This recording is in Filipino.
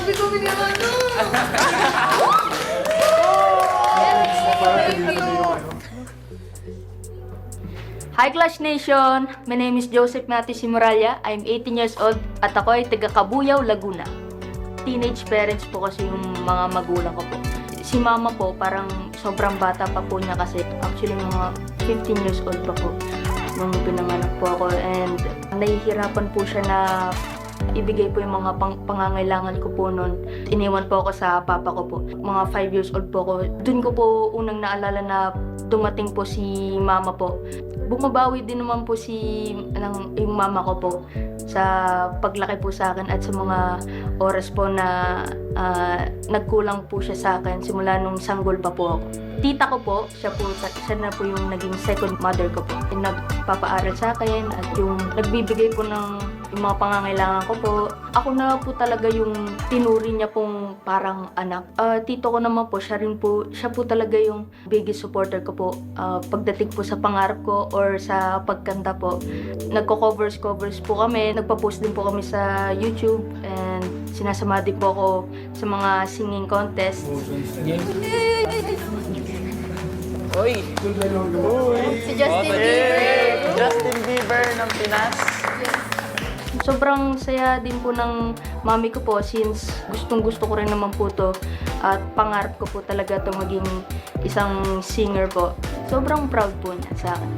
Sabi ko minamano! Hi Clash Nation! My name is Joseph Mati Simuralia. I'm 18 years old at ako ay taga Cabuyao, Laguna. Teenage parents po kasi yung mga magulang ko po. Si mama po parang sobrang bata pa po niya kasi actually mga 15 years old pa po nung pinanganak po ako, and nahihirapan po siya na ibigay po yung mga pangangailangan ko po noon. Iniwan po ako sa papa ko po. Mga 5 years old po ako. Doon ko po unang naalala na dumating po si mama po. Bumabawi din naman po yung mama ko po sa paglaki po sa akin at sa mga oras po na nagkulang po siya sa akin simula nung sanggol pa po ako. Tita ko po, siya na po yung naging second mother ko po. Yung nagpapaaral sa akin at yung nagbibigay po ng yung mga pangangailangan ko po. Ako na po talaga yung tinuri niya pong parang anak. Tito ko naman po, siya po talaga yung biggest supporter ko po. Pagdating po sa pangarap ko or sa pagkanta po. Nagko-covers po kami. Nagpa-post din po kami sa YouTube and sinasama din po ako sa mga singing contest. Uy! Si Justin Bieber! Justin Bieber ng Pinas. Sobrang saya din po ng mami ko po since gustong-gusto ko rin naman po to at pangarap ko po talaga to maging isang singer po. Sobrang proud po niya sa akin.